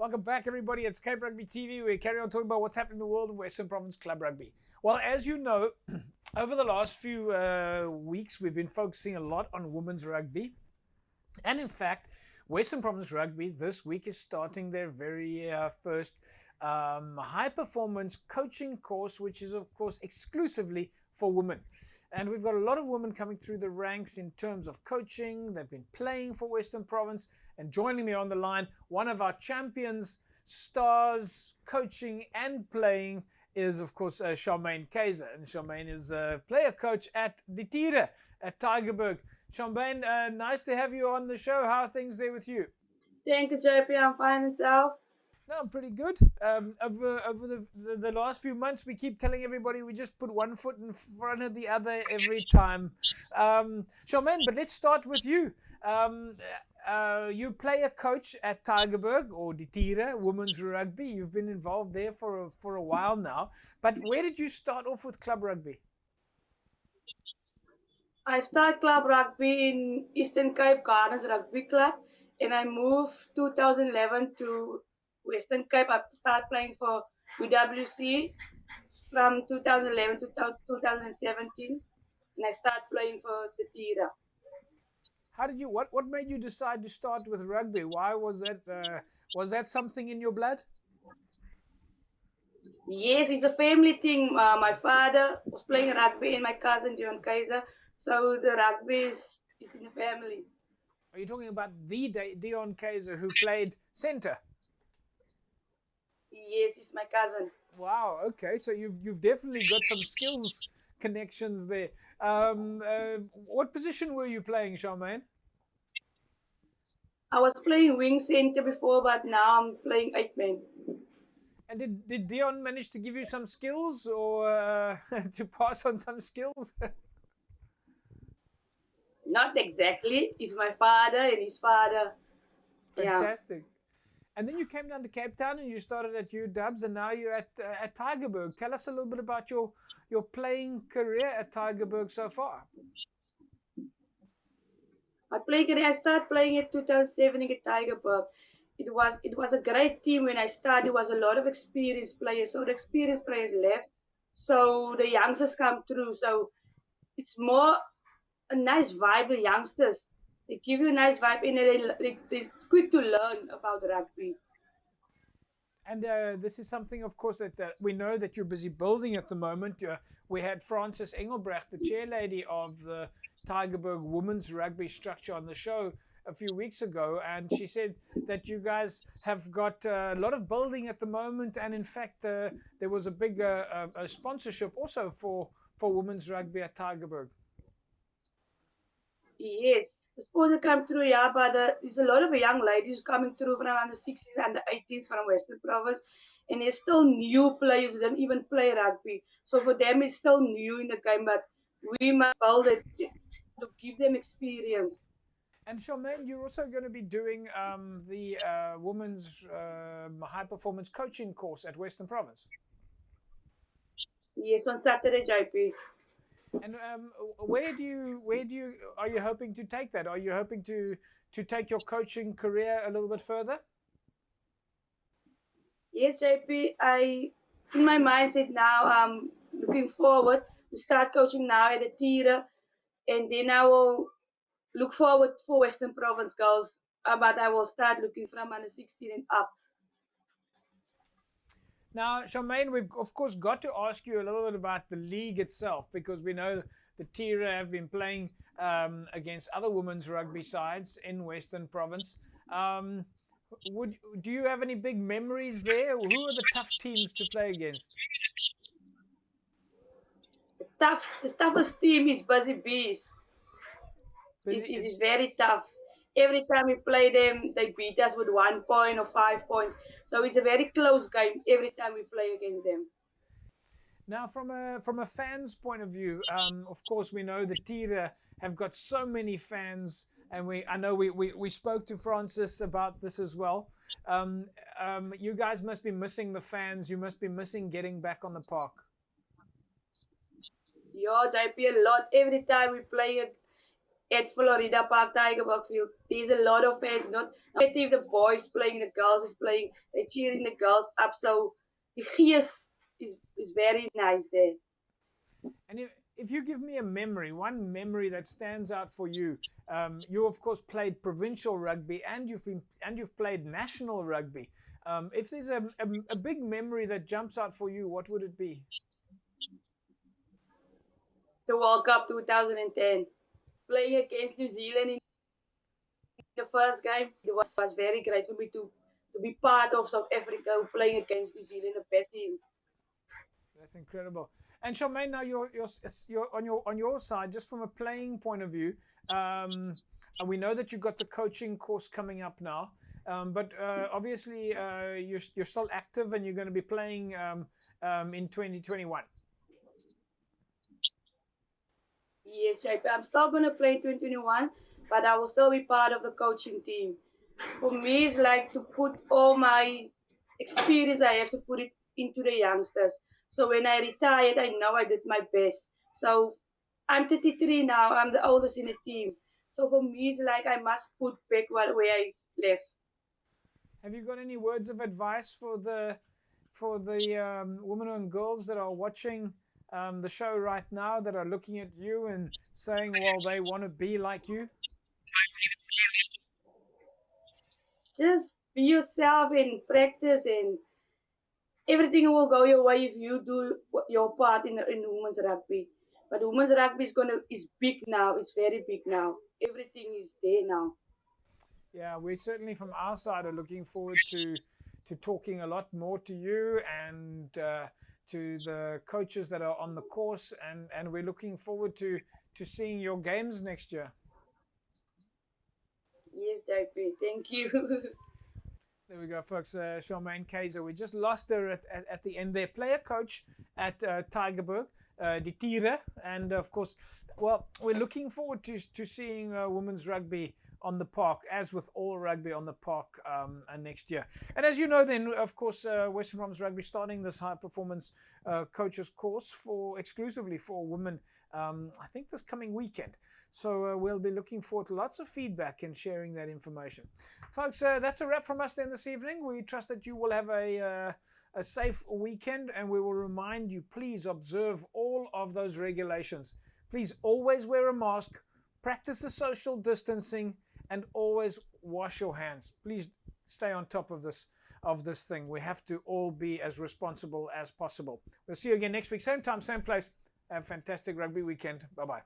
Welcome back, everybody. It's Cape Rugby TV. We carry on talking about what's happening in the world of Western Province Club Rugby. Well, as you know, over the last few weeks, we've been focusing a lot on women's rugby. And in fact, Western Province Rugby this week is starting their very first high-performance coaching course, which is, of course, exclusively for women. And we've got a lot of women coming through the ranks in terms of coaching. They've been playing for Western Province. And joining me on the line, one of our champions, stars, coaching and playing is, of course, Charmaine Kaysar. And Charmaine is a player coach at the Tira at Tygerberg. Charmaine, nice to have you on the show. How are things there with you? Thank you, JP. I'm fine yourself. No, I'm pretty good. Over the last few months, we keep telling everybody we just put one foot in front of the other every time. Charmaine, but let's start with you. You play a coach at Tygerberg or the Tira Women's Rugby. You've been involved there for a while now. But where did you start off with club rugby? I started club rugby in Eastern Cape Gardens Rugby Club, and I moved 2011 to Western Cape. I started playing for UWC from 2011 to 2017, and I started playing for the Tira. How did you? What made you decide to start with rugby? Why was that? Was that something in your blood? Yes, it's a family thing. My father was playing rugby, and my cousin John Kaysar. So the rugby is in the family. Are you talking about the Dion Kaysar who played centre? Yes, he's my cousin. Wow. Okay, so you've definitely got some skills connections there. What position were you playing, Charmaine? I was playing wing centre before, but now I'm playing 8-man. And did Dion manage to give you some skills or to pass on some skills? Not exactly. He's my father and his father. Fantastic. Yeah. And then you came down to Cape Town and you started at UW, and now you're at Tygerberg. Tell us a little bit about your playing career at Tygerberg so far. I started playing in 2007 at Tygerberg. It was a great team when I started. There was a lot of experienced players. So the experienced players left. So the youngsters come through. So it's more a nice vibe, the youngsters. They give you a nice vibe and they're quick to learn about rugby. And this is something, of course, that we know that you're busy building at the moment. We had Frances Engelbrecht, the chairlady of the Tygerberg Women's Rugby structure, on the show a few weeks ago, and she said that you guys have got a lot of building at the moment, and in fact, there was a big a sponsorship also for women's rugby at Tygerberg. Yes, the sponsor come through, yeah, but there's a lot of young ladies coming through from under 16s and the 18s from Western Province, and there's still new players who don't even play rugby. So for them, it's still new in the game, but we must build it to give them experience. And Charmaine, you're also going to be doing the women's high-performance coaching course at Western Province. Yes, on Saturday, JP. And where are you hoping to take that? Are you hoping to take your coaching career a little bit further? Yes, JP. In my mindset now, I'm looking forward to start coaching now at the Tira, and then I will look forward for Western Province girls, but I will start looking from under 16 and up. Now, Charmaine, we've of course got to ask you a little bit about the league itself, because we know the Tira have been playing against other women's rugby sides in Western Province. Do you have any big memories there? Who are the tough teams to play against? The toughest team is Busy Bees. It is very tough. Every time we play them, they beat us with 1 point or 5 points. So it's a very close game every time we play against them. Now, from a fan's point of view, of course, we know the Tira have got so many fans, and I know we spoke to Francis about this as well. You guys must be missing the fans. You must be missing getting back on the park. Yeah, JP, a lot. Every time we play at Florida Park, Tygerberg field. There's a lot of fans. Not if the boys playing, the girls is playing. They're cheering the girls up. So the gees is very nice there. And if you give me a memory, one memory that stands out for you, you of course played provincial rugby and you've played national rugby. If there's a big memory that jumps out for you, what would it be? The World Cup 2010, playing against New Zealand in the first game. It was very great for me to be part of South Africa playing against New Zealand, the best team. That's incredible. And Charmaine, now you're on your side, just from a playing point of view. And we know that you've got the coaching course coming up now, but obviously you're still active and you're going to be playing in 2021. Yes, JP, I'm still going to play in 2021, but I will still be part of the coaching team. For me, it's like to put all my experience, I have to put it into the youngsters. So when I retired, I know I did my best. So I'm 33 now. I'm the oldest in the team. So for me, it's like I must put back where I left. Have you got any words of advice for the women and girls that are watching the show right now, that are looking at you and saying, well, they want to be like you? Just be yourself and practice, and everything will go your way if you do your part in women's rugby. But women's rugby is big now. It's very big now. Everything is there now. Yeah, we certainly from our side are looking forward to talking a lot more to you and to the coaches that are on the course, and we're looking forward to seeing your games next year. Yes, JP. Thank you. There we go, folks. Charmaine Kaysar. We just lost her at the end there. Player coach at Tygerberg, the Tiere. And of course, well, we're looking forward to seeing women's rugby on the park, as with all rugby on the park next year. And as you know, then, of course, Western Province Rugby starting this high performance coaches course exclusively for women, I think this coming weekend. So we'll be looking forward to lots of feedback and sharing that information. Folks, that's a wrap from us then this evening. We trust that you will have a safe weekend, and we will remind you, please observe all of those regulations. Please always wear a mask, practice the social distancing, and always wash your hands. Please stay on top of this thing. We have to all be as responsible as possible. We'll see you again next week, same time, same place. Have a fantastic rugby weekend. Bye-bye.